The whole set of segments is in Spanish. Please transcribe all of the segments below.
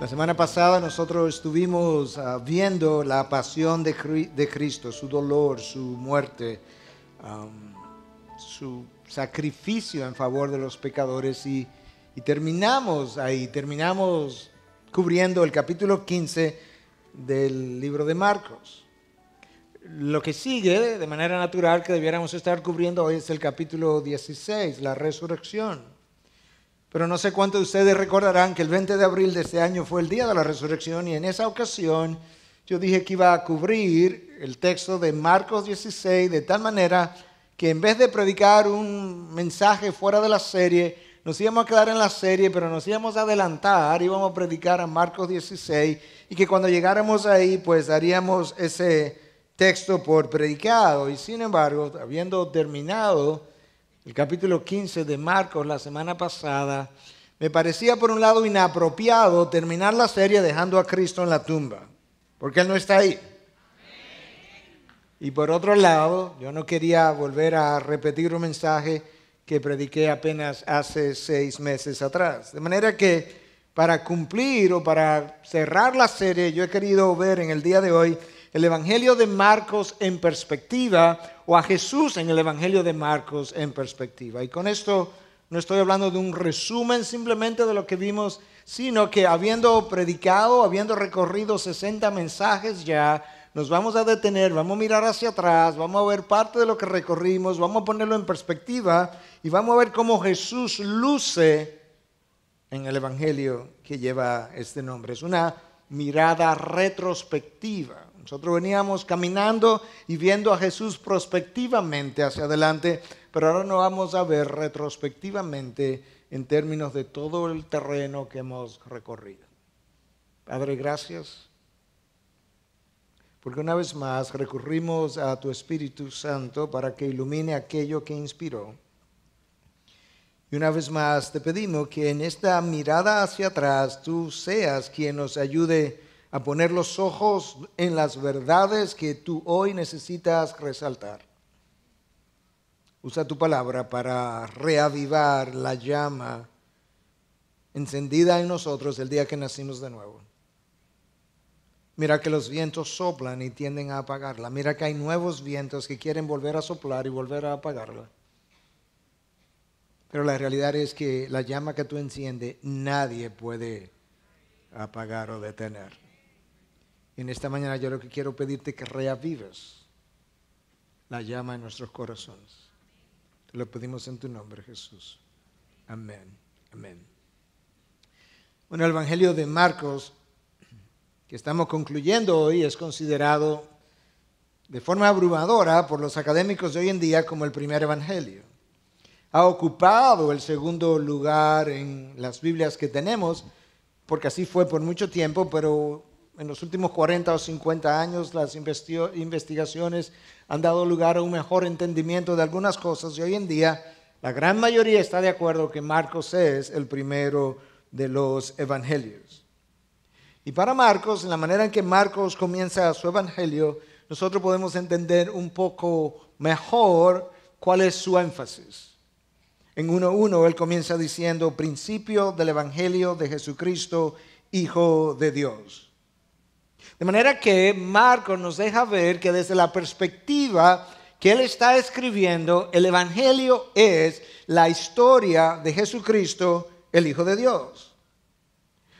La semana pasada nosotros estuvimos viendo la pasión de Cristo, su dolor, su muerte, su sacrificio en favor de los pecadores y terminamos ahí, terminamos cubriendo el capítulo 15 del libro de Marcos. Lo que sigue, de manera natural, que debiéramos estar cubriendo hoy es el capítulo 16, la resurrección. Pero no sé cuántos de ustedes recordarán que el 20 de abril de este año fue el día de la resurrección y en esa ocasión yo dije que iba a cubrir el texto de Marcos 16 de tal manera que en vez de predicar un mensaje fuera de la serie, nos íbamos a quedar en la serie, pero nos íbamos a adelantar, íbamos a predicar a Marcos 16 y que cuando llegáramos ahí pues daríamos ese texto por predicado. Y sin embargo, habiendo terminado el capítulo 15 de Marcos la semana pasada, me parecía por un lado inapropiado terminar la serie dejando a Cristo en la tumba, porque Él no está ahí. Y por otro lado, yo no quería volver a repetir un mensaje que prediqué apenas hace 6 meses atrás. De manera que para cumplir o para cerrar la serie, yo he querido ver en el día de hoy el Evangelio de Marcos en perspectiva, o a Jesús en el Evangelio de Marcos en perspectiva. Y con esto no estoy hablando de un resumen simplemente de lo que vimos, sino que habiendo predicado, habiendo recorrido 60 mensajes ya, nos vamos a detener, vamos a mirar hacia atrás, vamos a ver parte de lo que recorrimos, vamos a ponerlo en perspectiva y vamos a ver cómo Jesús luce en el Evangelio que lleva este nombre. Es una mirada retrospectiva. Nosotros veníamos caminando y viendo a Jesús prospectivamente hacia adelante, pero ahora nos vamos a ver retrospectivamente en términos de todo el terreno que hemos recorrido. Padre, gracias, porque una vez más recurrimos a tu Espíritu Santo para que ilumine aquello que inspiró. Y una vez más te pedimos que en esta mirada hacia atrás tú seas quien nos ayude a poner los ojos en las verdades que tú hoy necesitas resaltar. Usa tu palabra para reavivar la llama encendida en nosotros el día que nacimos de nuevo. Mira que los vientos soplan y tienden a apagarla. Mira que hay nuevos vientos que quieren volver a soplar y volver a apagarla. Pero la realidad es que la llama que tú enciendes nadie puede apagar o detener. En esta mañana yo lo que quiero pedirte que reavives la llama en nuestros corazones. Te lo pedimos en tu nombre, Jesús. Amén. Amén. Bueno, el Evangelio de Marcos, que estamos concluyendo hoy, es considerado de forma abrumadora por los académicos de hoy en día como el primer evangelio. Ha ocupado el segundo lugar en las Biblias que tenemos, porque así fue por mucho tiempo, pero en los últimos 40 o 50 años las investigaciones han dado lugar a un mejor entendimiento de algunas cosas y hoy en día la gran mayoría está de acuerdo que Marcos es el primero de los evangelios. Y para Marcos, en la manera en que Marcos comienza su evangelio, nosotros podemos entender un poco mejor cuál es su énfasis. En 1:1 él comienza diciendo, principio del evangelio de Jesucristo, Hijo de Dios. De manera que Marcos nos deja ver que desde la perspectiva que él está escribiendo, el evangelio es la historia de Jesucristo, el Hijo de Dios.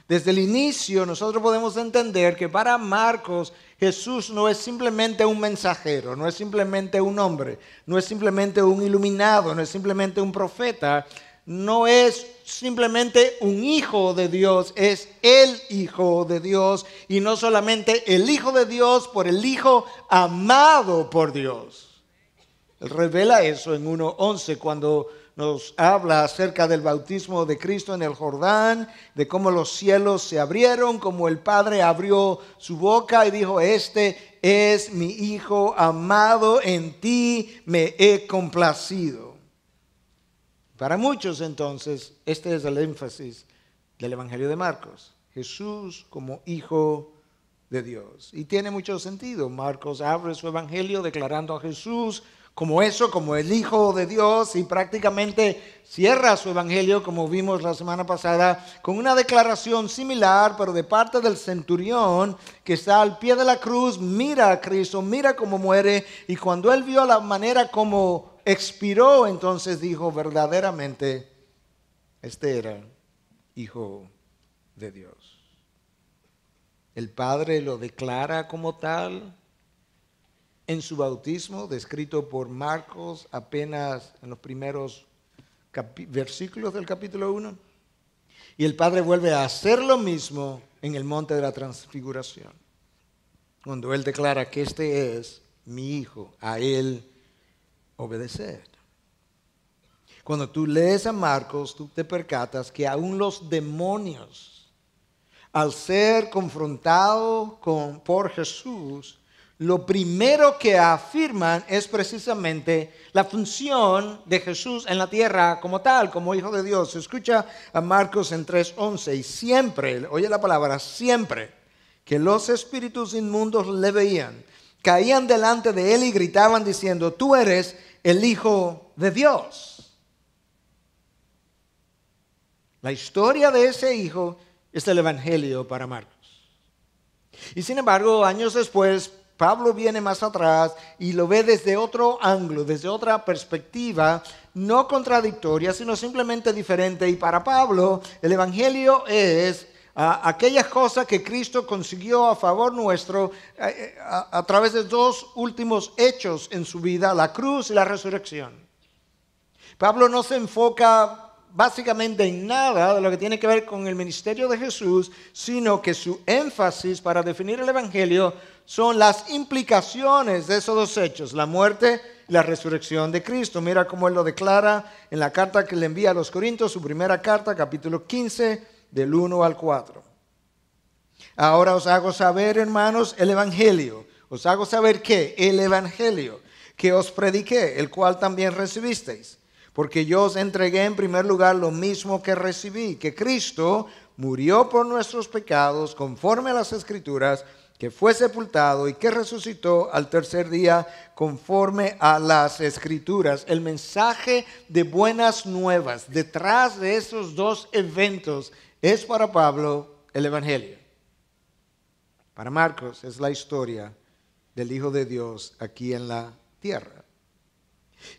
Desde el inicio nosotros podemos entender que para Marcos Jesús no es simplemente un mensajero, no es simplemente un hombre, no es simplemente un iluminado, no es simplemente un profeta, no es simplemente un hijo de Dios, es el Hijo de Dios y no solamente el Hijo de Dios por el Hijo amado por Dios. Él revela eso en 1:11 cuando nos habla acerca del bautismo de Cristo en el Jordán, de cómo los cielos se abrieron, cómo el Padre abrió su boca y dijo, este es mi Hijo amado, en ti me he complacido. Para muchos entonces, este es el énfasis del Evangelio de Marcos. Jesús como Hijo de Dios. Y tiene mucho sentido. Marcos abre su Evangelio declarando a Jesús como eso, como el Hijo de Dios, y prácticamente cierra su evangelio, como vimos la semana pasada, con una declaración similar, pero de parte del centurión que está al pie de la cruz, mira a Cristo, mira cómo muere, y cuando él vio la manera como expiró, entonces dijo, verdaderamente, este era Hijo de Dios. El Padre lo declara como tal en su bautismo, descrito por Marcos apenas en los primeros versículos del capítulo 1. Y el Padre vuelve a hacer lo mismo en el monte de la transfiguración, cuando Él declara que este es mi Hijo, a Él obedeced. Cuando tú lees a Marcos, tú te percatas que aún los demonios, al ser confrontados por Jesús, lo primero que afirman es precisamente la función de Jesús en la tierra como tal, como Hijo de Dios. Escucha a Marcos en 3:11, y siempre, oye la palabra, siempre que los espíritus inmundos le veían, caían delante de él y gritaban diciendo, tú eres el Hijo de Dios. La historia de ese hijo es el evangelio para Marcos. Y sin embargo, años después, Pablo viene más atrás y lo ve desde otro ángulo, desde otra perspectiva, no contradictoria, sino simplemente diferente. Y para Pablo, el evangelio es aquellas cosas que Cristo consiguió a favor nuestro a través de dos últimos hechos en su vida, la cruz y la resurrección. Pablo no se enfoca básicamente en nada de lo que tiene que ver con el ministerio de Jesús, sino que su énfasis para definir el evangelio son las implicaciones de esos dos hechos, la muerte y la resurrección de Cristo. Mira cómo él lo declara en la carta que le envía a los Corintios, su primera carta, capítulo 15, del 1 al 4. Ahora os hago saber, hermanos, el evangelio. Os hago saber ¿qué? El evangelio que os prediqué, el cual también recibisteis. Porque yo os entregué en primer lugar lo mismo que recibí, que Cristo murió por nuestros pecados conforme a las Escrituras, que fue sepultado y que resucitó al tercer día conforme a las Escrituras. El mensaje de buenas nuevas detrás de esos dos eventos es para Pablo el Evangelio. Para Marcos es la historia del Hijo de Dios aquí en la tierra.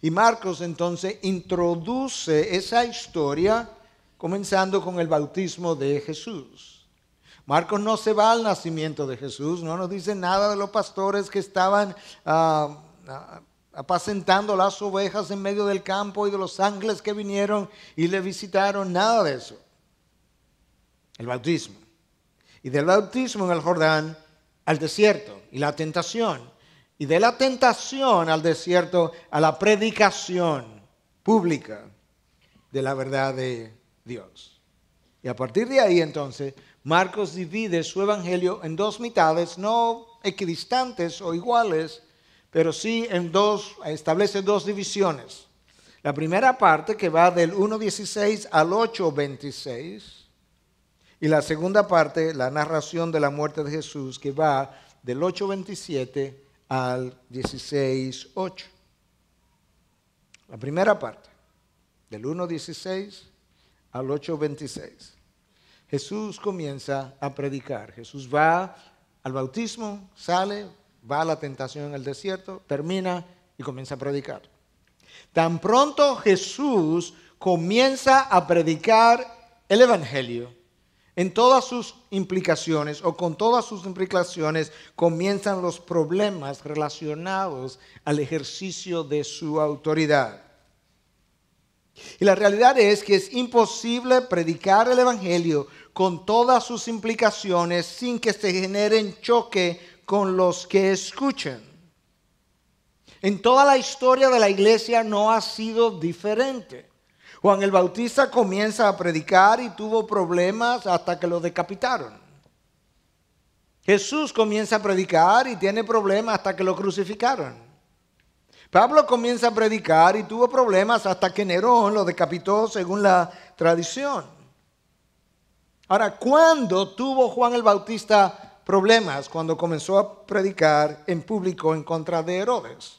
Y Marcos entonces introduce esa historia comenzando con el bautismo de Jesús. Marcos no se va al nacimiento de Jesús, no nos dice nada de los pastores que estaban apacentando las ovejas en medio del campo y de los ángeles que vinieron y le visitaron, nada de eso. El bautismo. Y del bautismo en el Jordán al desierto y la tentación. Y de la tentación al desierto a la predicación pública de la verdad de Dios. Y a partir de ahí entonces, Marcos divide su evangelio en dos mitades, no equidistantes o iguales, pero sí establece dos divisiones. La primera parte que va del 1:16 al 8:26 y la segunda parte, la narración de la muerte de Jesús, que va del 8:27 al 16:8. La primera parte, del 1:16 al 8:26. Jesús comienza a predicar. Jesús va al bautismo, sale, va a la tentación en el desierto, termina y comienza a predicar. Tan pronto Jesús comienza a predicar el evangelio, en todas sus implicaciones o con todas sus implicaciones comienzan los problemas relacionados al ejercicio de su autoridad. Y la realidad es que es imposible predicar el evangelio con todas sus implicaciones sin que se generen choque con los que escuchen. En toda la historia de la iglesia no ha sido diferente. Juan el Bautista comienza a predicar y tuvo problemas hasta que lo decapitaron. Jesús comienza a predicar y tiene problemas hasta que lo crucificaron. Pablo comienza a predicar y tuvo problemas hasta que Nerón lo decapitó según la tradición. Ahora, ¿cuándo tuvo Juan el Bautista problemas? Cuando comenzó a predicar en público en contra de Herodes.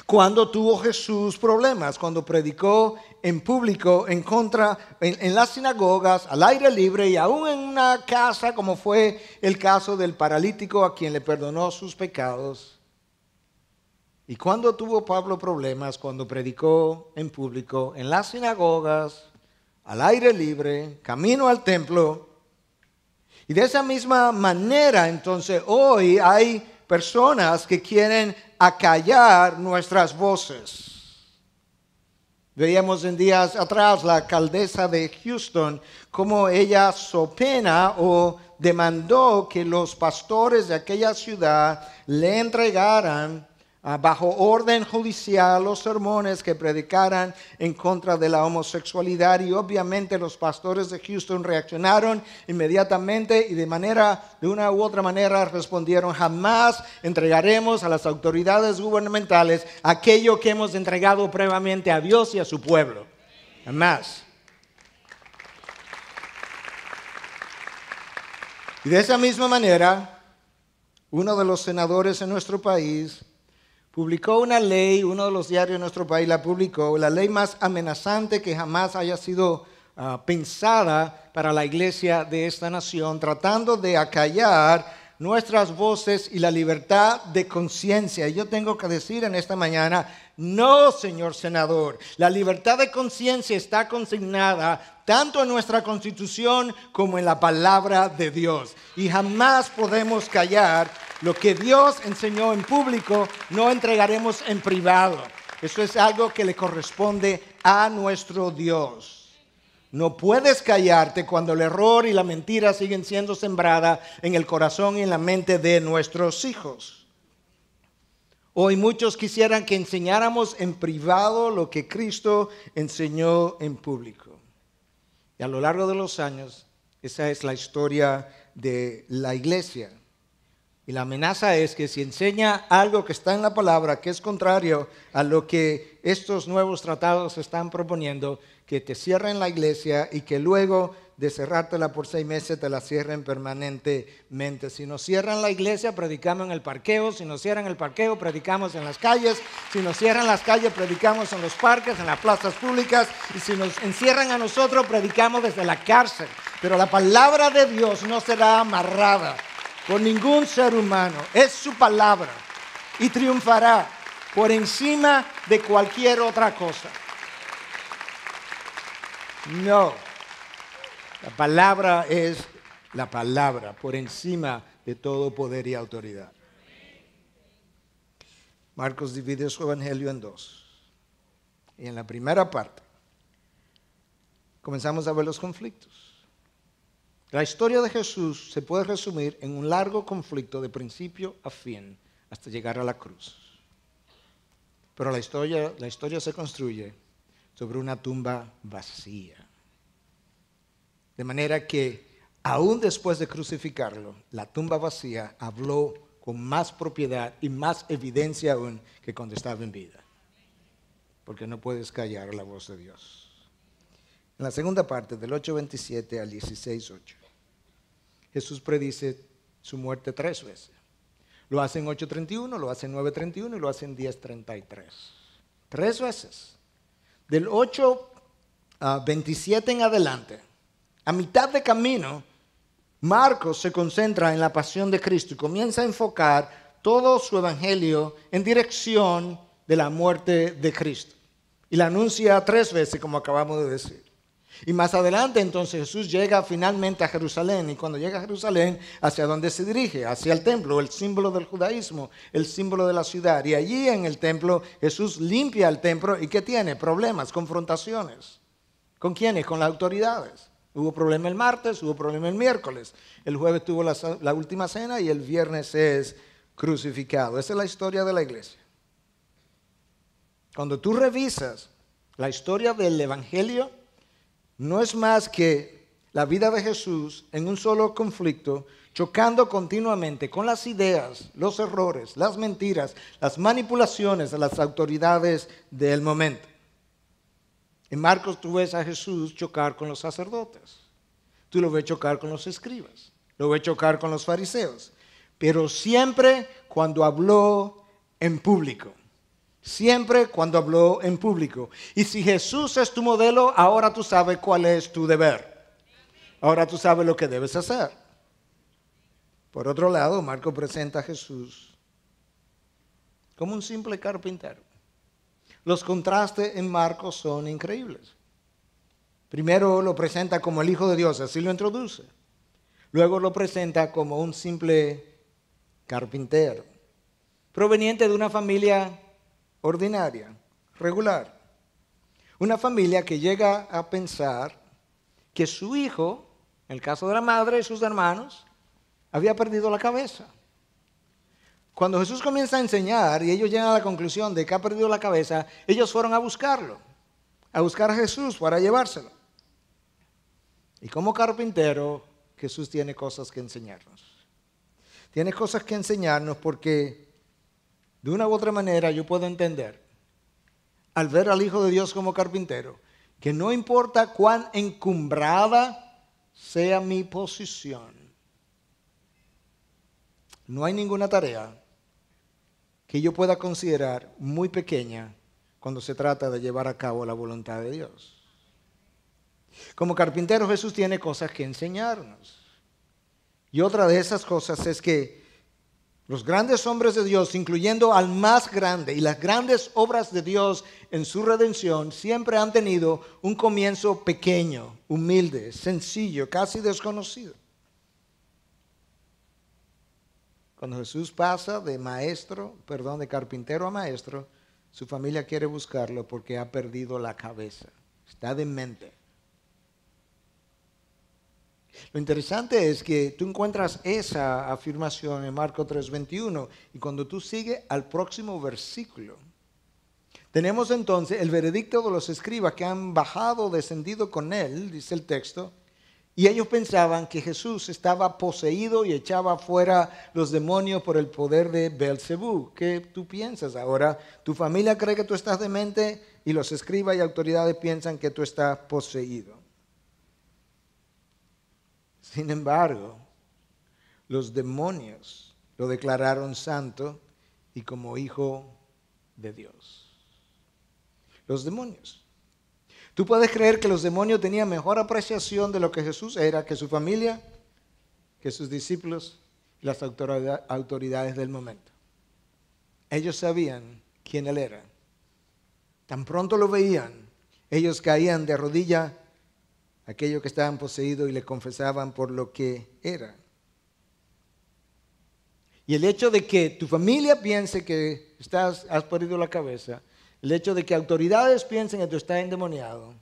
Cuando tuvo Jesús problemas, cuando predicó en público en las sinagogas, al aire libre y aún en una casa, como fue el caso del paralítico a quien le perdonó sus pecados. Y cuando tuvo Pablo problemas, cuando predicó en público en las sinagogas, al aire libre, camino al templo. Y de esa misma manera, entonces, hoy hay personas que quieren acallar nuestras voces. Veíamos en días atrás la alcaldesa de Houston, cómo ella so pena o demandó que los pastores de aquella ciudad le entregaran bajo orden judicial los sermones que predicaran en contra de la homosexualidad, y obviamente los pastores de Houston reaccionaron inmediatamente y de una u otra manera respondieron: jamás entregaremos a las autoridades gubernamentales aquello que hemos entregado previamente a Dios y a su pueblo. Jamás. Y de esa misma manera, uno de los senadores en nuestro país publicó una ley, uno de los diarios de nuestro país la publicó, la ley más amenazante que jamás haya sido pensada para la iglesia de esta nación, tratando de acallar nuestras voces y la libertad de conciencia. Y yo tengo que decir en esta mañana: no, señor senador, la libertad de conciencia está consignada tanto en nuestra Constitución como en la palabra de Dios. Y jamás podemos callar lo que Dios enseñó en público, no entregaremos en privado. Eso es algo que le corresponde a nuestro Dios. No puedes callarte cuando el error y la mentira siguen siendo sembrada en el corazón y en la mente de nuestros hijos. Hoy muchos quisieran que enseñáramos en privado lo que Cristo enseñó en público. Y a lo largo de los años, esa es la historia de la iglesia. Y la amenaza es que si enseña algo que está en la palabra, que es contrario a lo que estos nuevos tratados están proponiendo, que te cierren la iglesia y que luego de cerrártela por 6 meses te la cierren permanentemente. Si nos cierran la iglesia, predicamos en el parqueo. Si nos cierran el parqueo, predicamos en las calles. Si nos cierran las calles, predicamos en los parques, en las plazas públicas. Y si nos encierran a nosotros, predicamos desde la cárcel. Pero la palabra de Dios no será amarrada por ningún ser humano. Es su palabra y triunfará por encima de cualquier otra cosa. No, la palabra es la palabra por encima de todo poder y autoridad. Marcos divide su evangelio en 2. Y en la primera parte comenzamos a ver los conflictos. La historia de Jesús se puede resumir en un largo conflicto de principio a fin hasta llegar a la cruz. Pero la historia se construye sobre una tumba vacía. De manera que aún después de crucificarlo, la tumba vacía habló con más propiedad y más evidencia aún que cuando estaba en vida. Porque no puedes callar la voz de Dios. En la segunda parte, del 8:27 al 16:8, Jesús predice su muerte 3 veces. Lo hace en 8:31, lo hace en 9:31 y lo hace en 10:33. 3 veces. Del 8:27 en adelante, a mitad de camino, Marcos se concentra en la pasión de Cristo y comienza a enfocar todo su evangelio en dirección de la muerte de Cristo. Y la anuncia 3 veces, como acabamos de decir. Y más adelante entonces Jesús llega finalmente a Jerusalén, y cuando llega a Jerusalén, ¿hacia dónde se dirige? Hacia el templo, el símbolo del judaísmo, el símbolo de la ciudad. Y allí en el templo Jesús limpia el templo, y ¿qué tiene? Problemas, confrontaciones. ¿Con quiénes? Con las autoridades. Hubo problema el martes, hubo problema el miércoles. El jueves tuvo la última cena y el viernes es crucificado. Esa es la historia de la iglesia. Cuando tú revisas la historia del evangelio, no es más que la vida de Jesús en un solo conflicto, chocando continuamente con las ideas, los errores, las mentiras, las manipulaciones de las autoridades del momento. En Marcos tú ves a Jesús chocar con los sacerdotes. Tú lo ves chocar con los escribas. Lo ves chocar con los fariseos. Pero siempre cuando habló en público. Siempre cuando habló en público. Y si Jesús es tu modelo, ahora tú sabes cuál es tu deber. Ahora tú sabes lo que debes hacer. Por otro lado, Marcos presenta a Jesús como un simple carpintero. Los contrastes en Marcos son increíbles. Primero lo presenta como el Hijo de Dios, así lo introduce. Luego lo presenta como un simple carpintero, proveniente de una familia ordinaria, regular. Una familia que llega a pensar que su hijo, en el caso de la madre y sus hermanos, había perdido la cabeza. Cuando Jesús comienza a enseñar y ellos llegan a la conclusión de que ha perdido la cabeza, ellos fueron a buscarlo, a buscar a Jesús para llevárselo. Y como carpintero, Jesús tiene cosas que enseñarnos. Tiene cosas que enseñarnos porque de una u otra manera yo puedo entender, al ver al Hijo de Dios como carpintero, que no importa cuán encumbrada sea mi posición, no hay ninguna tarea que yo pueda considerar muy pequeña cuando se trata de llevar a cabo la voluntad de Dios. Como carpintero, Jesús tiene cosas que enseñarnos. Y otra de esas cosas es que los grandes hombres de Dios, incluyendo al más grande, y las grandes obras de Dios en su redención, siempre han tenido un comienzo pequeño, humilde, sencillo, casi desconocido. Cuando Jesús pasa de carpintero a maestro, su familia quiere buscarlo porque ha perdido la cabeza, está demente. Lo interesante es que tú encuentras esa afirmación en Marcos 3:21 y cuando tú sigues al próximo versículo, tenemos entonces el veredicto de los escribas que han bajado, descendido con él, dice el texto, y ellos pensaban que Jesús estaba poseído y echaba fuera los demonios por el poder de Beelzebú. ¿Qué tú piensas ahora? Tu familia cree que tú estás demente y los escribas y autoridades piensan que tú estás poseído. Sin embargo, los demonios lo declararon santo y como hijo de Dios. Los demonios. ¿Tú puedes creer que los demonios tenían mejor apreciación de lo que Jesús era que su familia, que sus discípulos y las autoridades del momento? Ellos sabían quién Él era. Tan pronto lo veían, ellos caían de rodillas aquellos que estaban poseídos y le confesaban por lo que era. Y el hecho de que tu familia piense que has perdido la cabeza, el hecho de que autoridades piensen que tú estás endemoniado,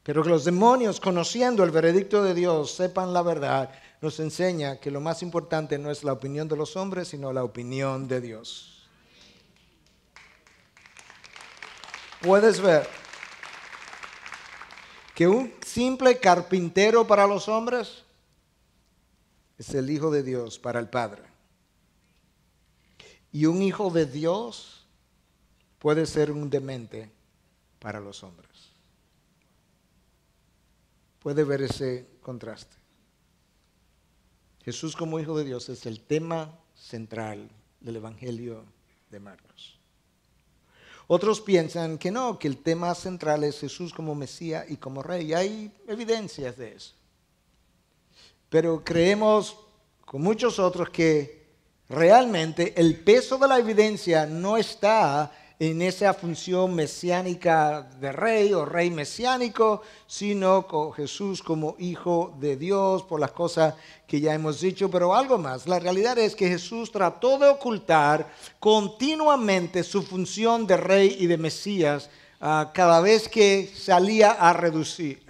pero que los demonios, conociendo el veredicto de Dios, sepan la verdad, nos enseña que lo más importante no es la opinión de los hombres, sino la opinión de Dios. Puedes ver que un simple carpintero para los hombres es el Hijo de Dios para el Padre. Y un hijo de Dios puede ser un demente para los hombres. Puede ver ese contraste. Jesús como Hijo de Dios es el tema central del Evangelio de Marcos. Otros piensan que no, que el tema central es Jesús como Mesías y como Rey. Y hay evidencias de eso. Pero creemos, con muchos otros, que realmente el peso de la evidencia no está en esa función mesiánica de rey o rey mesiánico, sino con Jesús como Hijo de Dios, por las cosas que ya hemos dicho. Pero algo más, la realidad es que Jesús trató de ocultar continuamente su función de rey y de Mesías cada vez que salía a relucir.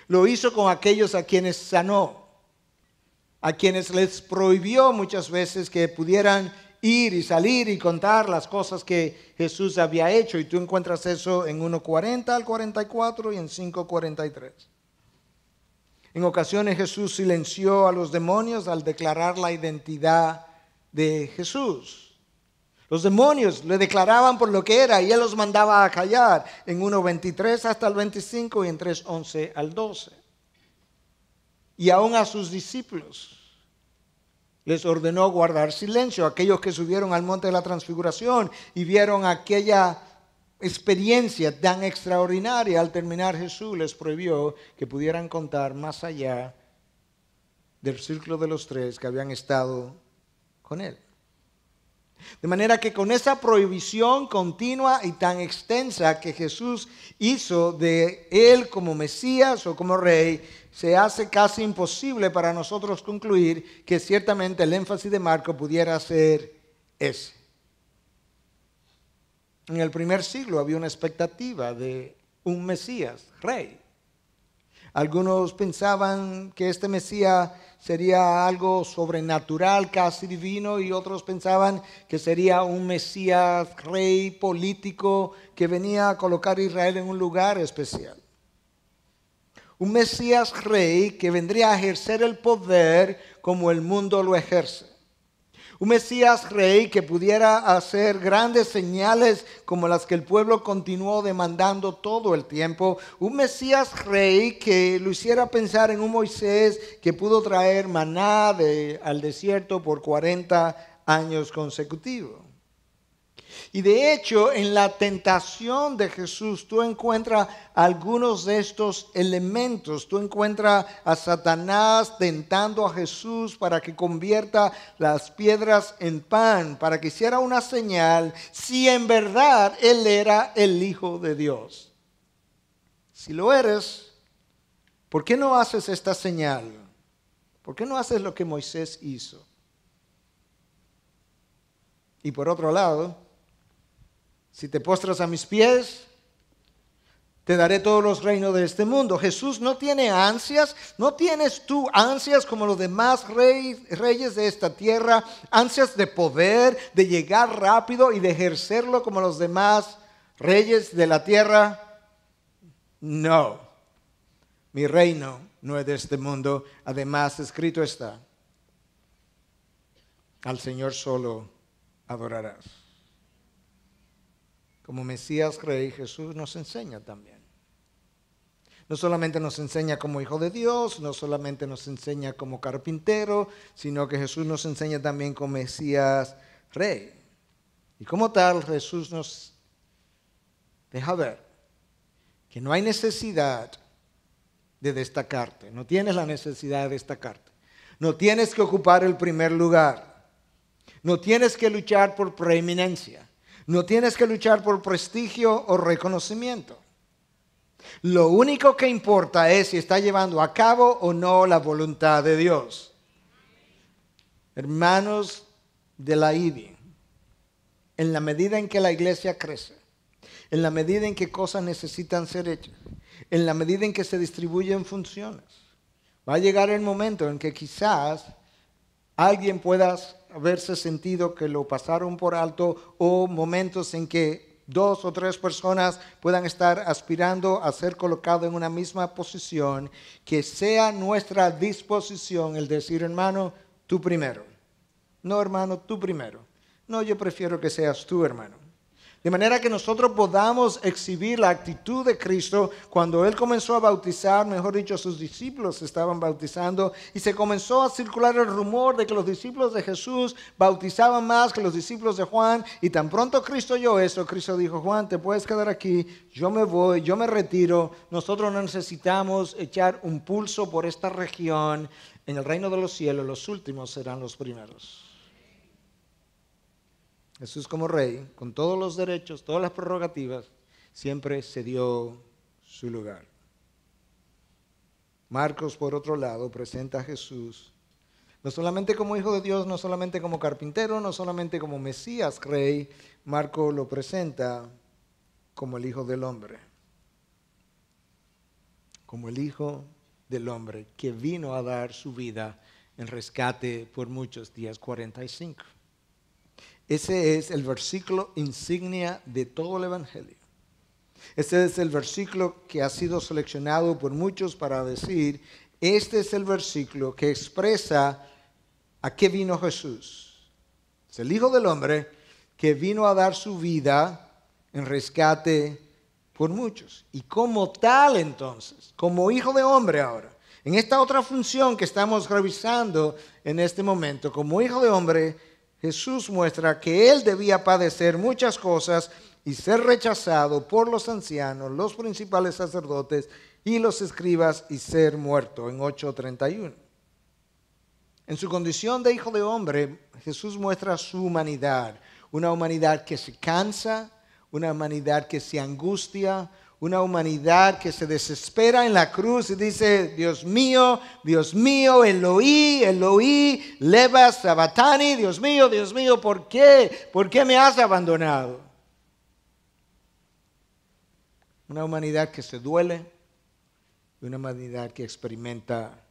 Lo hizo con aquellos a quienes sanó, a quienes les prohibió muchas veces que pudieran ir y salir y contar las cosas que Jesús había hecho. Y tú encuentras eso en 1:40 al 44 y en 5:43. En ocasiones Jesús silenció a los demonios al declarar la identidad de Jesús. Los demonios le declaraban por lo que era y Él los mandaba a callar en 1:23 hasta el 25 y en 3:11 al 12. Y aún a sus discípulos. Les ordenó guardar silencio. Aquellos que subieron al monte de la transfiguración y vieron aquella experiencia tan extraordinaria, al terminar Jesús les prohibió que pudieran contar más allá del círculo de los tres que habían estado con él. De manera que con esa prohibición continua y tan extensa que Jesús hizo de él como Mesías o como Rey, se hace casi imposible para nosotros concluir que ciertamente el énfasis de Marco pudiera ser ese. En el primer siglo había una expectativa de un Mesías, Rey. Algunos pensaban que este Mesías sería algo sobrenatural, casi divino, y otros pensaban que sería un Mesías rey político que venía a colocar a Israel en un lugar especial. Un Mesías rey que vendría a ejercer el poder como el mundo lo ejerce. Un Mesías rey que pudiera hacer grandes señales como las que el pueblo continuó demandando todo el tiempo. Un Mesías rey que lo hiciera pensar en un Moisés que pudo traer maná al desierto por 40 años consecutivos. Y de hecho, en la tentación de Jesús, tú encuentras algunos de estos elementos. Tú encuentras a Satanás tentando a Jesús para que convierta las piedras en pan, para que hiciera una señal, si en verdad Él era el Hijo de Dios. Si lo eres, ¿por qué no haces esta señal? ¿Por qué no haces lo que Moisés hizo? Y por otro lado, si te postras a mis pies, te daré todos los reinos de este mundo. Jesús no tiene ansias, no tienes tú ansias como los demás reyes de esta tierra, ansias de poder, de llegar rápido y de ejercerlo como los demás reyes de la tierra. No, mi reino no es de este mundo. Además, escrito está, al Señor solo adorarás. Como Mesías Rey, Jesús nos enseña también. No solamente nos enseña como hijo de Dios, no solamente nos enseña como carpintero, sino que Jesús nos enseña también como Mesías Rey. Y como tal, Jesús nos deja ver que no hay necesidad de destacarte. No tienes la necesidad de destacarte. No tienes que ocupar el primer lugar. No tienes que luchar por preeminencia. No tienes que luchar por prestigio o reconocimiento. Lo único que importa es si está llevando a cabo o no la voluntad de Dios. Hermanos de la IBI, en la medida en que la iglesia crece, en la medida en que cosas necesitan ser hechas, en la medida en que se distribuyen funciones, va a llegar el momento en que quizás alguien pueda haberse sentido que lo pasaron por alto, o momentos en que 2 o 3 personas puedan estar aspirando a ser colocados en una misma posición, que sea nuestra disposición el decir, hermano, tú primero. No, hermano, tú primero. No, yo prefiero que seas tú, hermano. De manera que nosotros podamos exhibir la actitud de Cristo cuando Él comenzó a bautizar, mejor dicho, sus discípulos se estaban bautizando, y se comenzó a circular el rumor de que los discípulos de Jesús bautizaban más que los discípulos de Juan, y tan pronto Cristo oyó eso, Cristo dijo, Juan, te puedes quedar aquí, yo me voy, yo me retiro, nosotros no necesitamos echar un pulso por esta región. En el reino de los cielos los últimos serán los primeros. Jesús como rey, con todos los derechos, todas las prerrogativas, siempre se dio su lugar. Marcos, por otro lado, presenta a Jesús no solamente como hijo de Dios, no solamente como carpintero, no solamente como Mesías rey. Marcos lo presenta como el Hijo del Hombre. Como el Hijo del Hombre que vino a dar su vida en rescate por muchos días, 45. Ese es el versículo insignia de todo el Evangelio. Este es el versículo que ha sido seleccionado por muchos para decir, este es el versículo que expresa a qué vino Jesús. Es el Hijo del Hombre que vino a dar su vida en rescate por muchos. Y como tal entonces, como Hijo de Hombre ahora, En esta otra función que estamos revisando en este momento, como hijo de hombre, Jesús muestra que Él debía padecer muchas cosas y ser rechazado por los ancianos, los principales sacerdotes y los escribas y ser muerto en 8:31. En su condición de hijo de hombre, Jesús muestra su humanidad, una humanidad que se cansa, una humanidad que se angustia, una humanidad que se desespera en la cruz y dice, Dios mío, Eloí, Eloí, lema sabachthani, Dios mío, ¿por qué? ¿Por qué me has abandonado? Una humanidad que se duele y una humanidad que experimenta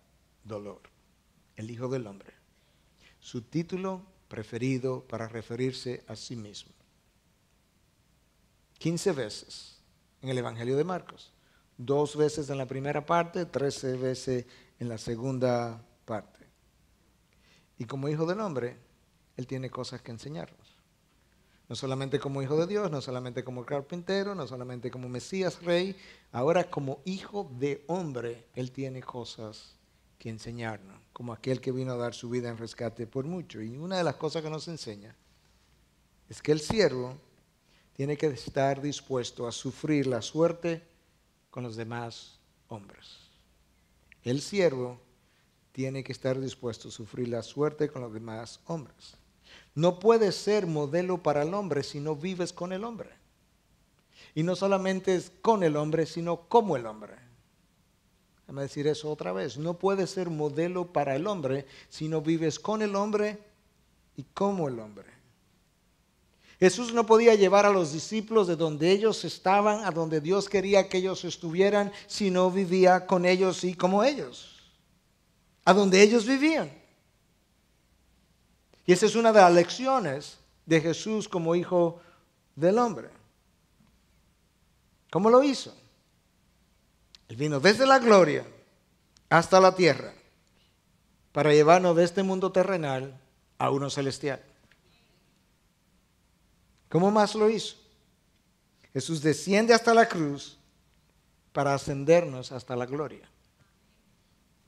dolor. El Hijo del Hombre. Su título preferido para referirse a sí mismo. 15 veces en el Evangelio de Marcos. 2 veces en la primera parte, 13 veces en la segunda parte. Y como Hijo del Hombre, Él tiene cosas que enseñarnos. No solamente como Hijo de Dios, no solamente como carpintero, no solamente como Mesías, Rey. Ahora como Hijo de Hombre, Él tiene cosas que enseñarnos, como aquel que vino a dar su vida en rescate por mucho. Y una de las cosas que nos enseña es que el siervo tiene que estar dispuesto a sufrir la suerte con los demás hombres. El siervo tiene que estar dispuesto a sufrir la suerte con los demás hombres. No puedes ser modelo para el hombre si no vives con el hombre. Y no solamente es con el hombre, sino como el hombre. Déjame decir eso otra vez. No puedes ser modelo para el hombre si no vives con el hombre y como el hombre. Jesús no podía llevar a los discípulos de donde ellos estaban a donde Dios quería que ellos estuvieran si no vivía con ellos y como ellos. A donde ellos vivían. Y esa es una de las lecciones de Jesús como hijo del hombre. ¿Cómo lo hizo? Él vino desde la gloria hasta la tierra para llevarnos de este mundo terrenal a uno celestial. ¿Cómo más lo hizo? Jesús desciende hasta la cruz para ascendernos hasta la gloria.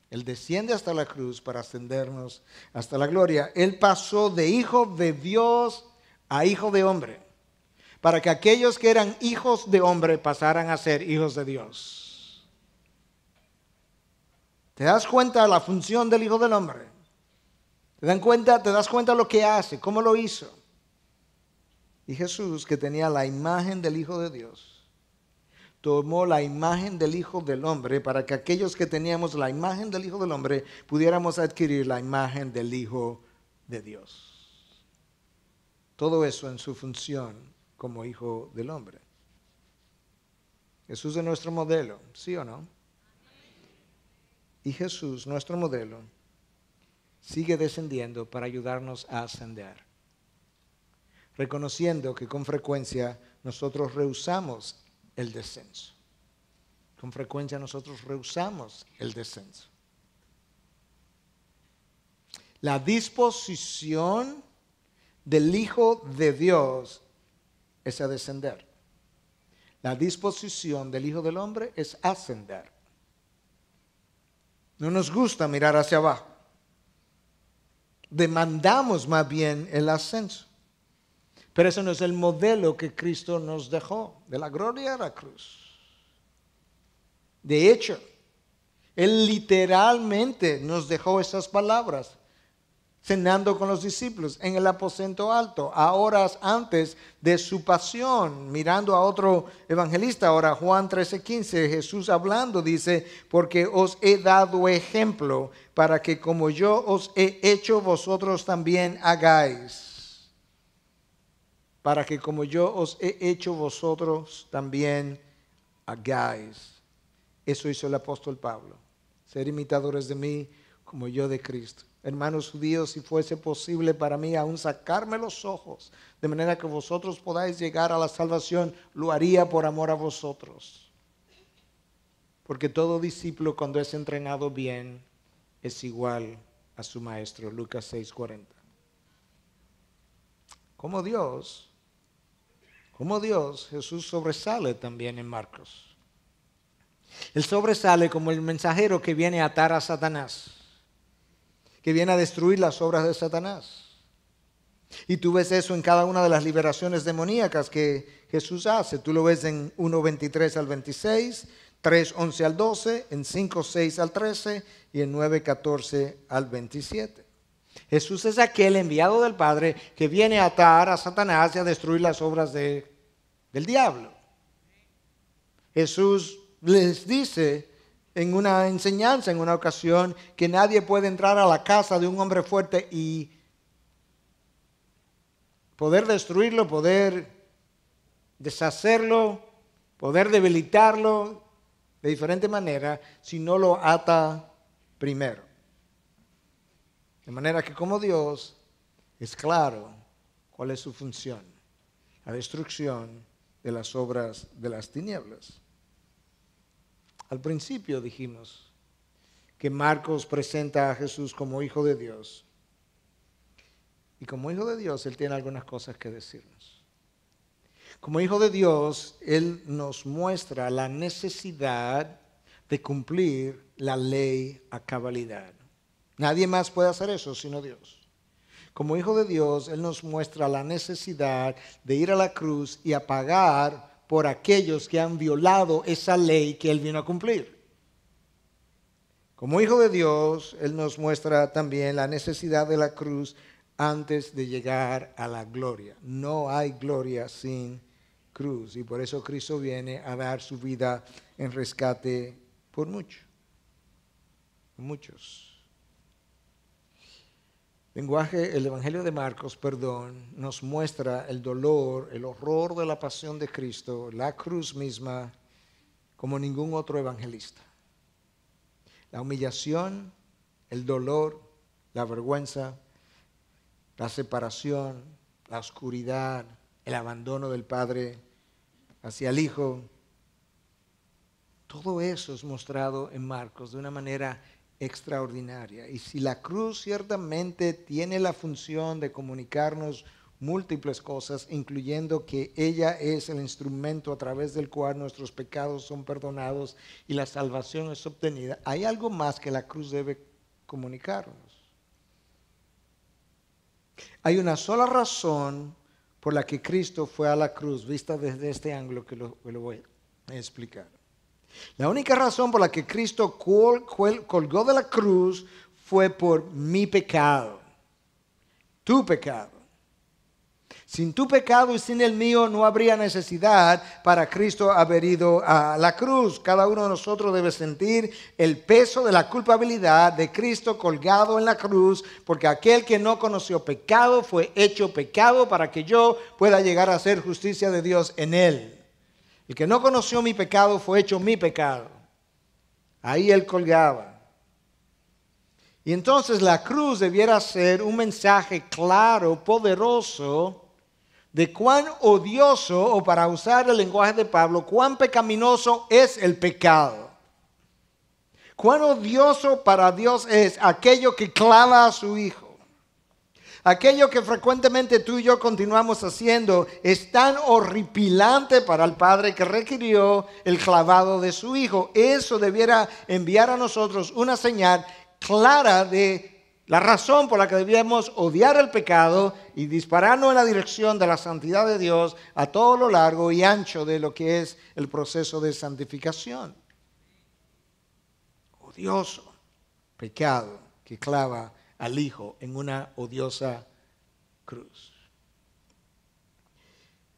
Él desciende hasta la cruz para ascendernos hasta la gloria. Él pasó de hijo de Dios a hijo de hombre, para que aquellos que eran hijos de hombre pasaran a ser hijos de Dios. ¿Te das cuenta de la función del Hijo del Hombre? ¿Te das cuenta de lo que hace? ¿Cómo lo hizo? Y Jesús, que tenía la imagen del Hijo de Dios, tomó la imagen del Hijo del Hombre para que aquellos que teníamos la imagen del Hijo del Hombre pudiéramos adquirir la imagen del Hijo de Dios. Todo eso en su función como Hijo del Hombre. Jesús es nuestro modelo, ¿sí o no? Y Jesús, nuestro modelo, sigue descendiendo para ayudarnos a ascender. Reconociendo que con frecuencia nosotros rehusamos el descenso. Con frecuencia nosotros rehusamos el descenso. La disposición del Hijo de Dios es a descender. La disposición del Hijo del Hombre es ascender. No nos gusta mirar hacia abajo. Demandamos más bien el ascenso. Pero ese no es el modelo que Cristo nos dejó, de la gloria a la cruz. De hecho, Él literalmente nos dejó esas palabras, cenando con los discípulos en el aposento alto, a horas antes de su pasión, mirando a otro evangelista. Ahora Juan 13:15, Jesús hablando dice, porque os he dado ejemplo para que como yo os he hecho, vosotros también hagáis. Para que como yo os he hecho, vosotros también hagáis. Eso hizo el apóstol Pablo, ser imitadores de mí como yo de Cristo. Hermanos judíos, si fuese posible para mí aún sacarme los ojos, de manera que vosotros podáis llegar a la salvación, lo haría por amor a vosotros. Porque todo discípulo cuando es entrenado bien es igual a su maestro. Lucas 6:40. Como Dios, Jesús sobresale también en Marcos. Él sobresale como el mensajero que viene a atar a Satanás, que viene a destruir las obras de Satanás. Y tú ves eso en cada una de las liberaciones demoníacas que Jesús hace. Tú lo ves en 1:23 al 26, 3:11 al 12, en 5:6 al 13 y en 9:14 al 27. Jesús es aquel enviado del Padre que viene a atar a Satanás y a destruir las obras del diablo. Jesús les dice en una enseñanza, en una ocasión, que nadie puede entrar a la casa de un hombre fuerte y poder destruirlo, poder deshacerlo, poder debilitarlo de diferente manera si no lo ata primero. De manera que como Dios es claro cuál es su función, la destrucción de las obras de las tinieblas. Al principio dijimos que Marcos presenta a Jesús como Hijo de Dios. Y como Hijo de Dios, Él tiene algunas cosas que decirnos. Como Hijo de Dios, Él nos muestra la necesidad de cumplir la ley a cabalidad. Nadie más puede hacer eso sino Dios. Como Hijo de Dios, Él nos muestra la necesidad de ir a la cruz y a pagar por aquellos que han violado esa ley que Él vino a cumplir. Como Hijo de Dios, Él nos muestra también la necesidad de la cruz antes de llegar a la gloria. No hay gloria sin cruz y por eso Cristo viene a dar su vida en rescate por muchos. El Evangelio de Marcos, nos muestra el dolor, el horror de la pasión de Cristo, la cruz misma, como ningún otro evangelista. La humillación, el dolor, la vergüenza, la separación, la oscuridad, el abandono del Padre hacia el Hijo. Todo eso es mostrado en Marcos de una manera extraordinaria. Y si la cruz ciertamente tiene la función de comunicarnos múltiples cosas, incluyendo que ella es el instrumento a través del cual nuestros pecados son perdonados y la salvación es obtenida, hay algo más que la cruz debe comunicarnos. Hay una sola razón por la que Cristo fue a la cruz, vista desde este ángulo que lo voy a explicar. La única razón por la que Cristo colgó de la cruz fue por mi pecado, tu pecado. Sin tu pecado y sin el mío no habría necesidad para Cristo haber ido a la cruz. Cada uno de nosotros debe sentir el peso de la culpabilidad de Cristo colgado en la cruz, porque aquel que no conoció pecado fue hecho pecado para que yo pueda llegar a ser justicia de Dios en él. El que no conoció mi pecado fue hecho mi pecado. Ahí él colgaba. Y entonces la cruz debiera ser un mensaje claro, poderoso, de cuán odioso, o para usar el lenguaje de Pablo, cuán pecaminoso es el pecado. Cuán odioso para Dios es aquello que clava a su Hijo. Aquello que frecuentemente tú y yo continuamos haciendo es tan horripilante para el Padre que requirió el clavado de su Hijo. Eso debiera enviar a nosotros una señal clara de la razón por la que debíamos odiar el pecado y dispararnos en la dirección de la santidad de Dios a todo lo largo y ancho de lo que es el proceso de santificación. Odioso pecado que clava al Hijo en una odiosa cruz.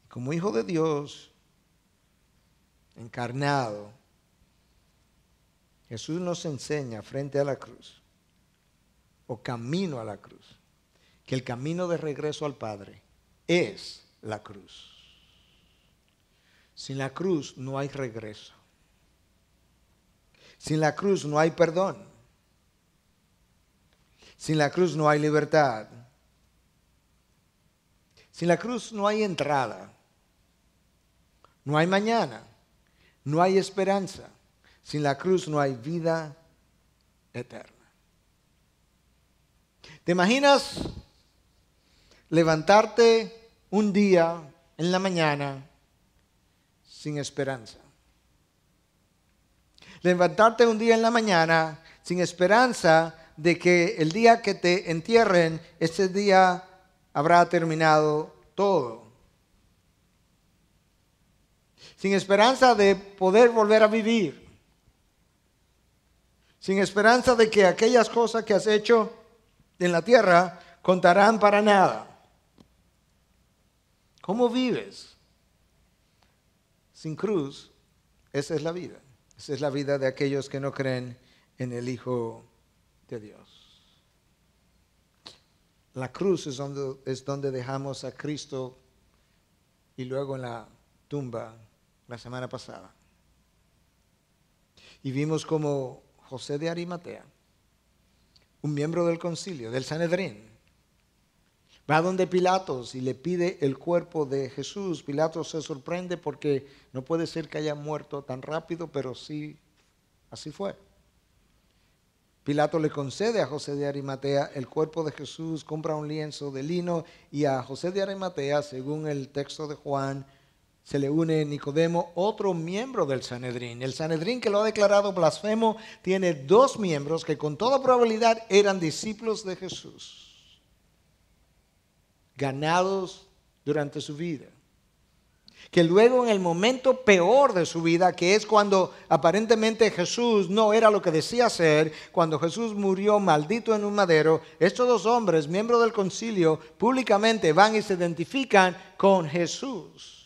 Como Hijo de Dios encarnado, Jesús nos enseña frente a la cruz, o camino a la cruz, que el camino de regreso al Padre es la cruz. Sin la cruz no hay regreso. Sin la cruz no hay perdón. Sin la cruz no hay libertad. Sin la cruz no hay entrada. No hay mañana. No hay esperanza. Sin la cruz no hay vida eterna. ¿Te imaginas levantarte un día en la mañana sin esperanza? Levantarte un día en la mañana sin esperanza de que el día que te entierren, ese día habrá terminado todo. Sin esperanza de poder volver a vivir. Sin esperanza de que aquellas cosas que has hecho en la tierra contarán para nada. ¿Cómo vives? Sin cruz, esa es la vida. Esa es la vida de aquellos que no creen en el Hijo de Dios. La cruz es donde dejamos a Cristo y luego en la tumba la semana pasada. Y vimos como José de Arimatea, un miembro del concilio, del Sanedrín, va donde Pilatos y le pide el cuerpo de Jesús. Pilatos se sorprende porque no puede ser que haya muerto tan rápido, pero sí, así fue. Pilato le concede a José de Arimatea el cuerpo de Jesús, compra un lienzo de lino y a José de Arimatea, según el texto de Juan, se le une Nicodemo, otro miembro del Sanedrín. El Sanedrín, que lo ha declarado blasfemo, tiene 2 miembros que con toda probabilidad eran discípulos de Jesús, ganados durante su vida. Que luego en el momento peor de su vida, que es cuando aparentemente Jesús no era lo que decía ser, cuando Jesús murió maldito en un madero, estos 2 hombres, miembros del concilio, públicamente van y se identifican con Jesús.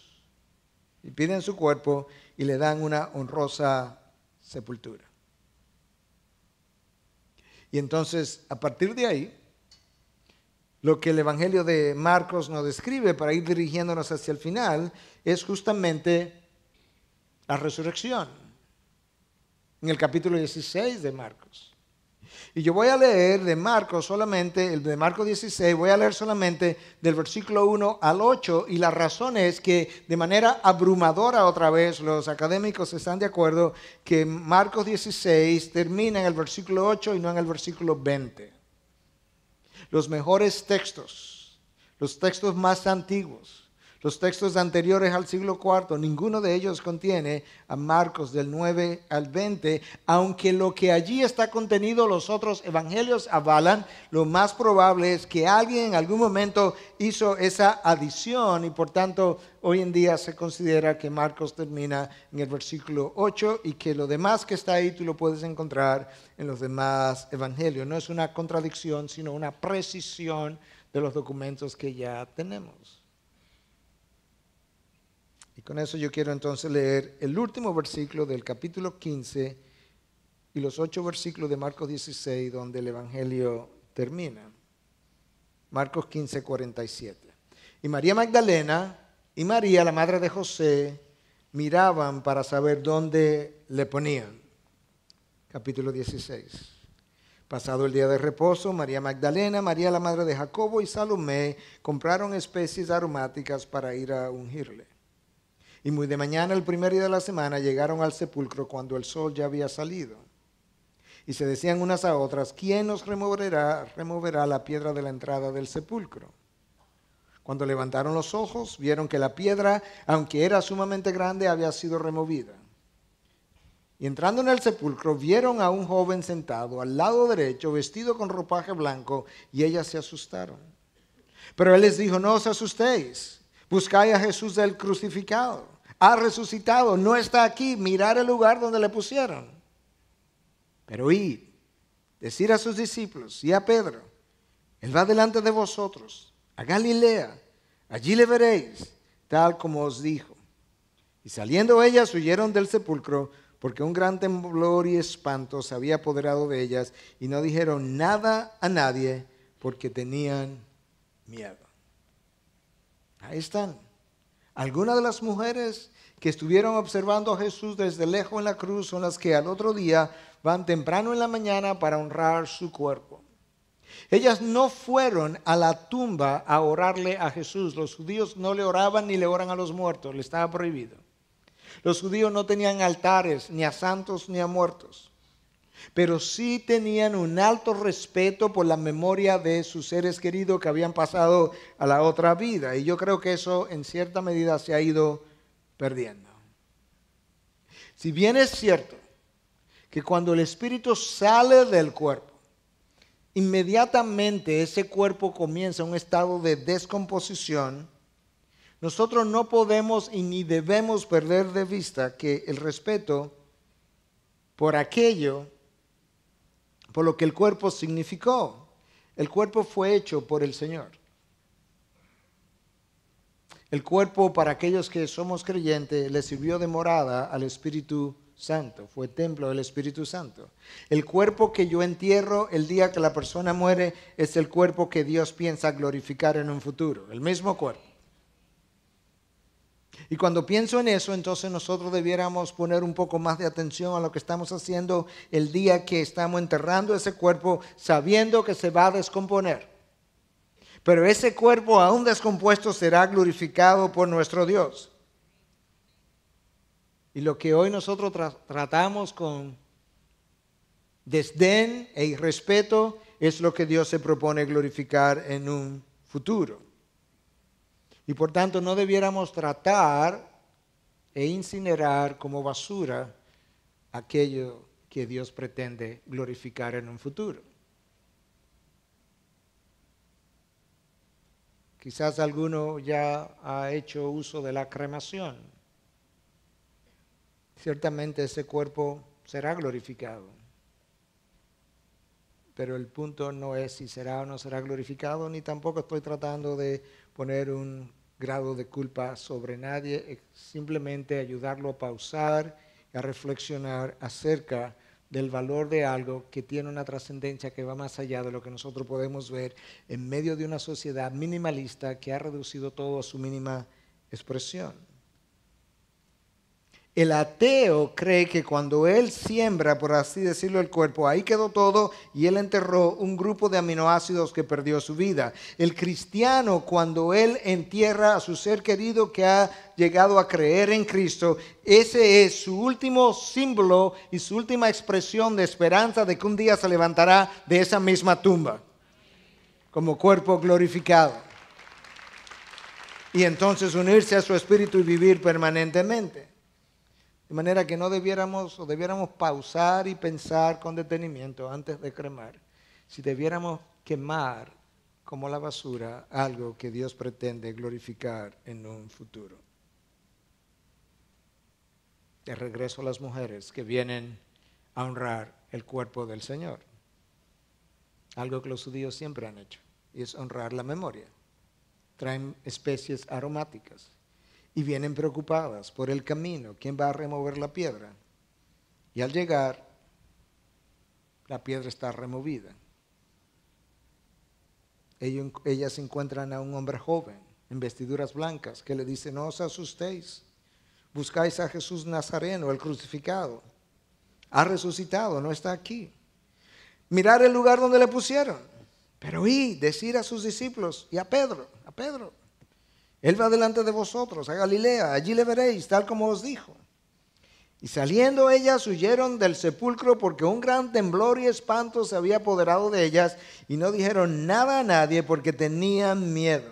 Y piden su cuerpo y le dan una honrosa sepultura. Y entonces, a partir de ahí, lo que el Evangelio de Marcos nos describe para ir dirigiéndonos hacia el final es justamente la resurrección. En el capítulo 16 de Marcos. Y yo voy a leer de Marcos solamente, el de Marcos 16, voy a leer solamente del versículo 1 al 8. Y la razón es que de manera abrumadora otra vez los académicos están de acuerdo que Marcos 16 termina en el versículo 8 y no en el versículo 20. Los mejores textos, los textos más antiguos, los textos anteriores al siglo IV, ninguno de ellos contiene a Marcos del 9 al 20, aunque lo que allí está contenido los otros evangelios avalan. Lo más probable es que alguien en algún momento hizo esa adición y por tanto hoy en día se considera que Marcos termina en el versículo 8 y que lo demás que está ahí tú lo puedes encontrar en los demás evangelios. No es una contradicción, sino una precisión de los documentos que ya tenemos. Y con eso yo quiero entonces leer el último versículo del capítulo 15 y los 8 versículos de Marcos 16 donde el Evangelio termina. Marcos 15, 47. Y María Magdalena y María, la madre de José, miraban para saber dónde le ponían. Capítulo 16. Pasado el día de reposo, María Magdalena, María la madre de Jacobo y Salomé compraron especies aromáticas para ir a ungirle. Y muy de mañana, el primer día de la semana, llegaron al sepulcro cuando el sol ya había salido. Y se decían unas a otras, ¿quién nos removerá la piedra de la entrada del sepulcro? Cuando levantaron los ojos, vieron que la piedra, aunque era sumamente grande, había sido removida. Y entrando en el sepulcro, vieron a un joven sentado al lado derecho, vestido con ropaje blanco, y ellas se asustaron. Pero él les dijo, no os asustéis, buscáis a Jesús el crucificado. Ha resucitado, no está aquí, mirad el lugar donde le pusieron. Pero id, decid a sus discípulos y a Pedro, él va delante de vosotros a Galilea, allí le veréis, tal como os dijo. Y saliendo ellas huyeron del sepulcro, porque un gran temblor y espanto se había apoderado de ellas, y no dijeron nada a nadie, porque tenían miedo. Ahí están. Algunas de las mujeres que estuvieron observando a Jesús desde lejos en la cruz son las que al otro día van temprano en la mañana para honrar su cuerpo. Ellas no fueron a la tumba a orarle a Jesús. Los judíos no le oraban ni le oran a los muertos, le estaba prohibido. Los judíos no tenían altares ni a santos ni a muertos, pero sí tenían un alto respeto por la memoria de sus seres queridos que habían pasado a la otra vida. Y yo creo que eso en cierta medida se ha ido perdiendo. Si bien es cierto que cuando el espíritu sale del cuerpo, inmediatamente ese cuerpo comienza un estado de descomposición. Nosotros no podemos y ni debemos perder de vista que el respeto por aquello, por lo que el cuerpo significó. El cuerpo fue hecho por el Señor. El cuerpo, para aquellos que somos creyentes, le sirvió de morada al Espíritu Santo, fue templo del Espíritu Santo. El cuerpo que yo entierro el día que la persona muere es el cuerpo que Dios piensa glorificar en un futuro, el mismo cuerpo. Y cuando pienso en eso, entonces nosotros debiéramos poner un poco más de atención a lo que estamos haciendo el día que estamos enterrando ese cuerpo, sabiendo que se va a descomponer. Pero ese cuerpo aún descompuesto será glorificado por nuestro Dios. Y lo que hoy nosotros tratamos con desdén e irrespeto es lo que Dios se propone glorificar en un futuro. Y por tanto no debiéramos tratar e incinerar como basura aquello que Dios pretende glorificar en un futuro. Quizás alguno ya ha hecho uso de la cremación. Ciertamente ese cuerpo será glorificado. Pero el punto no es si será o no será glorificado, ni tampoco estoy tratando de poner un grado de culpa sobre nadie, es simplemente ayudarlo a pausar y a reflexionar acerca del valor de algo que tiene una trascendencia que va más allá de lo que nosotros podemos ver en medio de una sociedad minimalista que ha reducido todo a su mínima expresión. El ateo cree que cuando él siembra, por así decirlo, el cuerpo, ahí quedó todo y él enterró un grupo de aminoácidos que perdió su vida. El cristiano, cuando él entierra a su ser querido que ha llegado a creer en Cristo, ese es su último símbolo y su última expresión de esperanza de que un día se levantará de esa misma tumba como cuerpo glorificado. Y entonces unirse a su espíritu y vivir permanentemente. De manera que no debiéramos pausar y pensar con detenimiento antes de cremar. Si debiéramos quemar como la basura algo que Dios pretende glorificar en un futuro. De regreso a las mujeres que vienen a honrar el cuerpo del Señor. Algo que los judíos siempre han hecho, y es honrar la memoria. Traen especies aromáticas. Y vienen preocupadas por el camino. ¿Quién va a remover la piedra? Y al llegar, la piedra está removida. Ellas encuentran a un hombre joven en vestiduras blancas que le dice: no os asustéis, buscáis a Jesús Nazareno, el crucificado. Ha resucitado, no está aquí. Mirad el lugar donde le pusieron. Pero decir a sus discípulos y a Pedro, Él va delante de vosotros a Galilea, allí le veréis, tal como os dijo. Y saliendo ellas huyeron del sepulcro porque un gran temblor y espanto se había apoderado de ellas y no dijeron nada a nadie porque tenían miedo.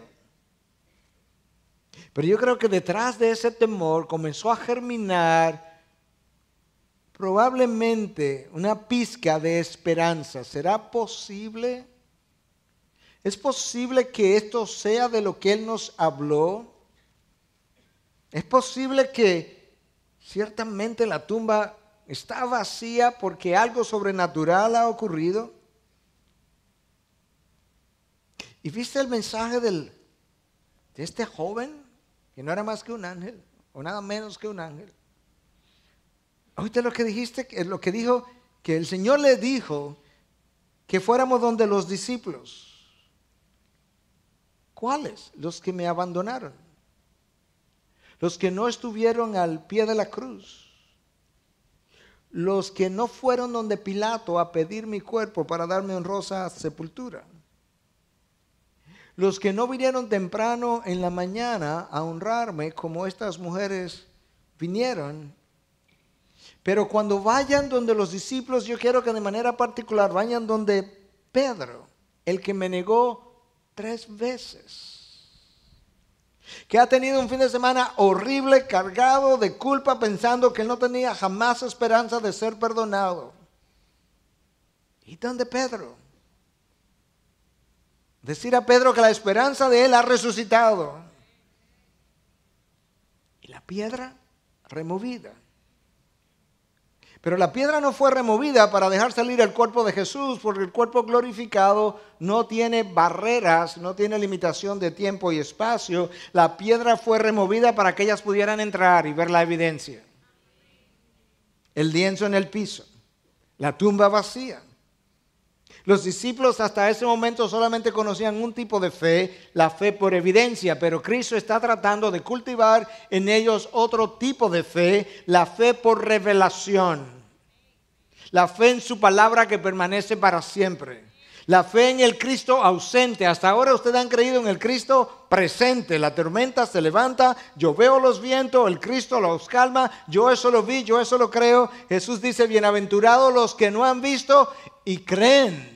Pero yo creo que detrás de ese temor comenzó a germinar probablemente una pizca de esperanza. ¿Será posible? ¿Es posible que esto sea de lo que Él nos habló? ¿Es posible que ciertamente la tumba está vacía porque algo sobrenatural ha ocurrido? ¿Y viste el mensaje de este joven que no era más que un ángel o nada menos que un ángel? ¿Oíste lo que dijiste? Lo que dijo, que el Señor le dijo que fuéramos donde los discípulos. ¿Cuáles? Los que me abandonaron. Los que no estuvieron al pie de la cruz. Los que no fueron donde Pilato a pedir mi cuerpo para darme honrosa sepultura. Los que no vinieron temprano en la mañana a honrarme como estas mujeres vinieron. Pero cuando vayan donde los discípulos, yo quiero que de manera particular vayan donde Pedro, el que me negó 3 veces. que ha tenido un fin de semana horrible, cargado de culpa, pensando que él no tenía jamás esperanza de ser perdonado. ¿Y dónde Pedro? Decir a Pedro que la esperanza de él ha resucitado. Y la piedra removida. Pero la piedra no fue removida para dejar salir el cuerpo de Jesús, porque el cuerpo glorificado no tiene barreras, no tiene limitación de tiempo y espacio. La piedra fue removida para que ellas pudieran entrar y ver la evidencia. El lienzo en el piso, la tumba vacía. Los discípulos hasta ese momento solamente conocían un tipo de fe, la fe por evidencia, pero Cristo está tratando de cultivar en ellos otro tipo de fe, la fe por revelación. La fe en su palabra que permanece para siempre. La fe en el Cristo ausente. Hasta ahora ustedes han creído en el Cristo presente. La tormenta se levanta, yo veo los vientos, el Cristo los calma, yo eso lo vi, yo eso lo creo. Jesús dice, bienaventurados los que no han visto y creen.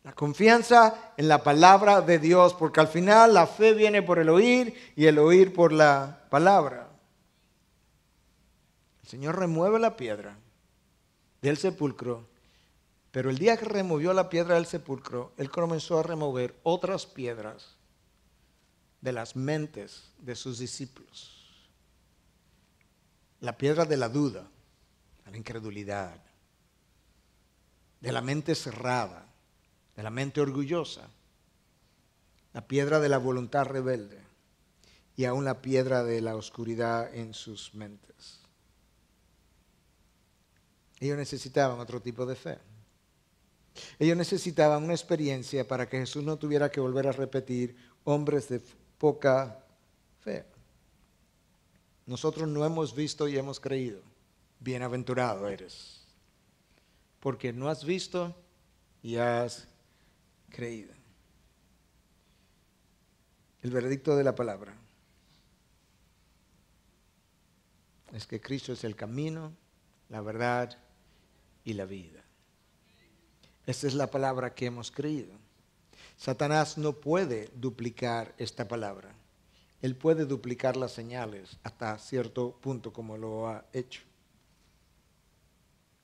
La confianza en la palabra de Dios, porque al final la fe viene por el oír y el oír por la palabra. El Señor remueve la piedra del sepulcro, pero el día que removió la piedra del sepulcro, Él comenzó a remover otras piedras de las mentes de sus discípulos. La piedra de la duda, de la incredulidad, de la mente cerrada, de la mente orgullosa, la piedra de la voluntad rebelde y aún la piedra de la oscuridad en sus mentes. Ellos necesitaban otro tipo de fe. Ellos necesitaban una experiencia para que Jesús no tuviera que volver a repetir hombres de poca fe. Nosotros no hemos visto y hemos creído. Bienaventurado eres, porque no has visto y has creído. El veredicto de la palabra es que Cristo es el camino, la verdad y la vida. Esta es la palabra que hemos creído. Satanás no puede duplicar esta palabra. Él puede duplicar las señales hasta cierto punto como lo ha hecho.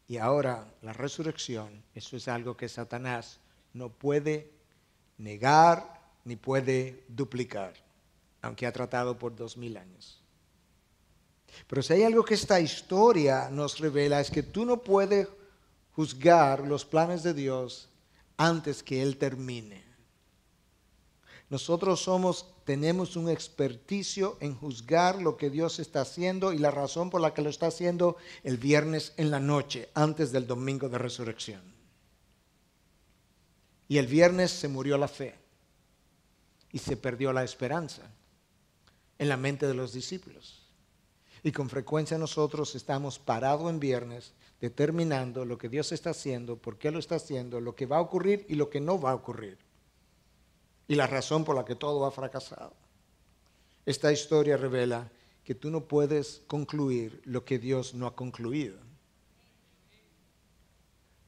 Y ahora la resurrección, eso es algo que Satanás no puede negar ni puede duplicar, aunque ha tratado por 2000 años. Pero si hay algo que esta historia nos revela es que tú no puedes juzgar los planes de Dios antes que Él termine. Nosotros tenemos un experticio en juzgar lo que Dios está haciendo y la razón por la que lo está haciendo el viernes en la noche, antes del domingo de resurrección. Y el viernes se murió la fe y se perdió la esperanza en la mente de los discípulos. Y con frecuencia nosotros estamos parados en viernes determinando lo que Dios está haciendo, por qué lo está haciendo, lo que va a ocurrir y lo que no va a ocurrir. Y la razón por la que todo ha fracasado. Esta historia revela que tú no puedes concluir lo que Dios no ha concluido.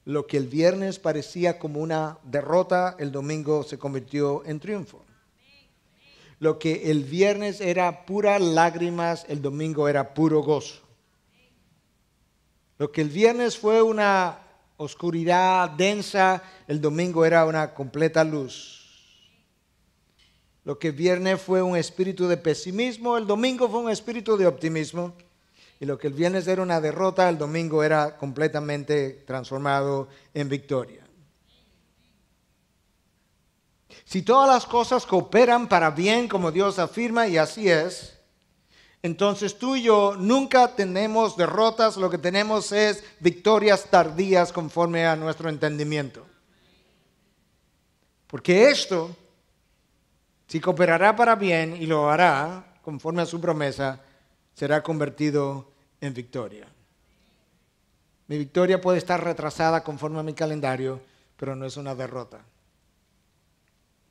Lo que el viernes parecía como una derrota, el domingo se convirtió en triunfo. Lo que el viernes era puras lágrimas, el domingo era puro gozo. Lo que el viernes fue una oscuridad densa, el domingo era una completa luz. Lo que el viernes fue un espíritu de pesimismo, el domingo fue un espíritu de optimismo. Y lo que el viernes era una derrota, el domingo era completamente transformado en victoria. Si todas las cosas cooperan para bien, como Dios afirma, y así es, entonces tú y yo nunca tenemos derrotas, lo que tenemos es victorias tardías conforme a nuestro entendimiento. Porque esto, si cooperará para bien y lo hará conforme a su promesa, será convertido en victoria. Mi victoria puede estar retrasada conforme a mi calendario, pero no es una derrota.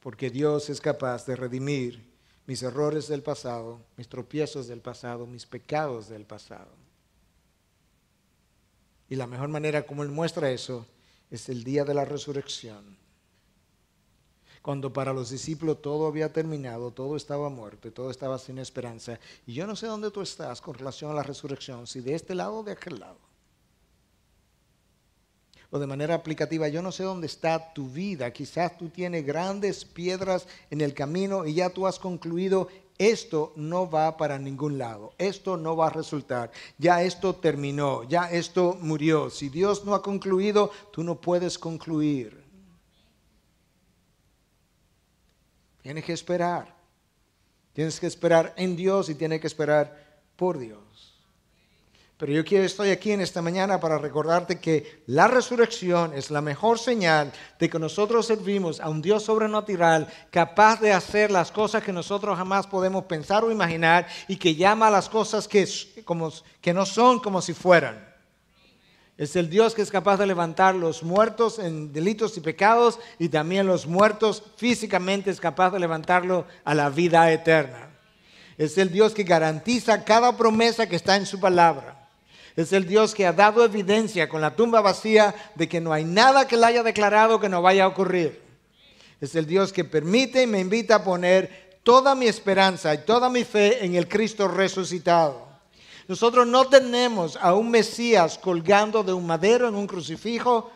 Porque Dios es capaz de redimir mis errores del pasado, mis tropiezos del pasado, mis pecados del pasado. Y la mejor manera como Él muestra eso es el día de la resurrección. Cuando para los discípulos todo había terminado, todo estaba muerto, todo estaba sin esperanza. Y yo no sé dónde tú estás con relación a la resurrección, si de este lado o de aquel lado. O de manera aplicativa, yo no sé dónde está tu vida. Quizás tú tienes grandes piedras en el camino y ya tú has concluido, esto no va para ningún lado. Esto no va a resultar. Ya esto terminó, ya esto murió. Si Dios no ha concluido, tú no puedes concluir. Tienes que esperar. Tienes que esperar en Dios y tienes que esperar por Dios. Pero estoy aquí en esta mañana para recordarte que la resurrección es la mejor señal de que nosotros servimos a un Dios sobrenatural capaz de hacer las cosas que nosotros jamás podemos pensar o imaginar y que llama a las cosas que no son como si fueran. Es el Dios que es capaz de levantar los muertos en delitos y pecados y también los muertos físicamente es capaz de levantarlo a la vida eterna. Es el Dios que garantiza cada promesa que está en su palabra. Es el Dios que ha dado evidencia con la tumba vacía de que no hay nada que le haya declarado que no vaya a ocurrir. Es el Dios que permite y me invita a poner toda mi esperanza y toda mi fe en el Cristo resucitado. Nosotros no tenemos a un Mesías colgando de un madero en un crucifijo,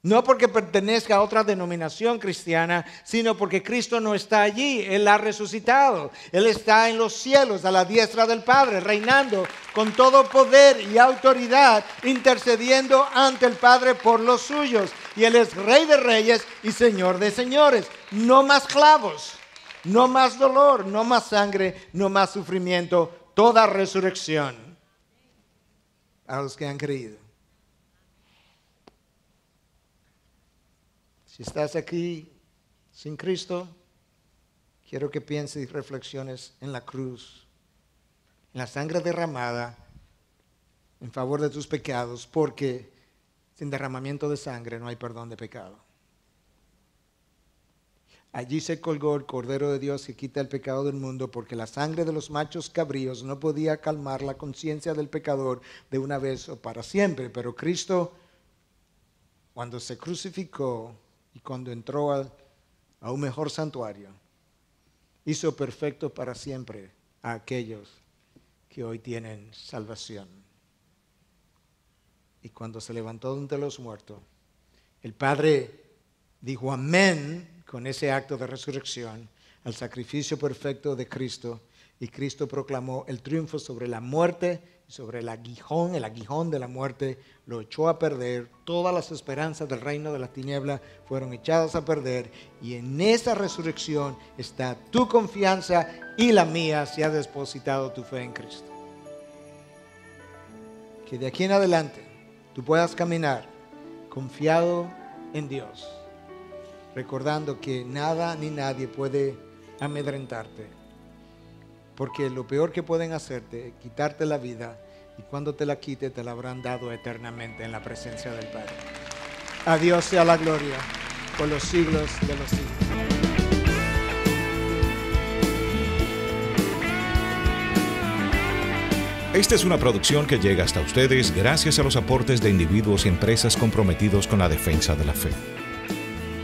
no porque pertenezca a otra denominación cristiana, sino porque Cristo no está allí, Él ha resucitado. Él está en los cielos, a la diestra del Padre, reinando con todo poder y autoridad, intercediendo ante el Padre por los suyos. Y Él es Rey de reyes y Señor de señores. No más clavos, no más dolor, no más sangre, no más sufrimiento, toda resurrección a los que han creído. Si estás aquí sin Cristo, quiero que pienses y reflexiones en la cruz, en la sangre derramada en favor de tus pecados, porque sin derramamiento de sangre no hay perdón de pecado. Allí se colgó el Cordero de Dios que quita el pecado del mundo, porque la sangre de los machos cabríos no podía calmar la conciencia del pecador de una vez o para siempre. Pero Cristo, cuando se crucificó y cuando entró a un mejor santuario, hizo perfecto para siempre a aquellos que hoy tienen salvación. Y cuando se levantó de entre los muertos, el Padre dijo amén con ese acto de resurrección al sacrificio perfecto de Cristo, y Cristo proclamó el triunfo sobre la muerte y sobre el aguijón de la muerte, lo echó a perder. Todas las esperanzas del reino de las tinieblas fueron echadas a perder, y en esa resurrección está tu confianza y la mía si has depositado tu fe en Cristo. Que de aquí en adelante tú puedas caminar confiado en Dios, recordando que nada ni nadie puede amedrentarte, porque lo peor que pueden hacerte es quitarte la vida, y cuando te la quite te la habrán dado eternamente en la presencia del Padre. A Dios sea la gloria por los siglos de los siglos. Esta es una producción que llega hasta ustedes gracias a los aportes de individuos y empresas comprometidos con la defensa de la fe.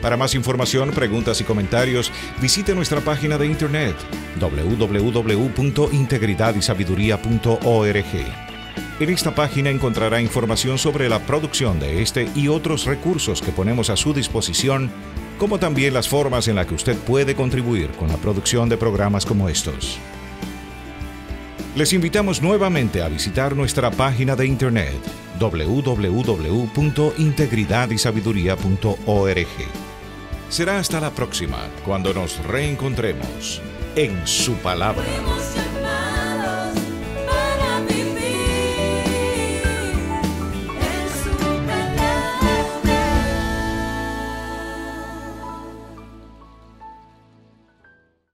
Para más información, preguntas y comentarios, visite nuestra página de internet www.integridadysabiduría.org. En esta página encontrará información sobre la producción de este y otros recursos que ponemos a su disposición, como también las formas en las que usted puede contribuir con la producción de programas como estos. Les invitamos nuevamente a visitar nuestra página de internet www.integridadysabiduría.org. Será hasta la próxima, cuando nos reencontremos en su palabra.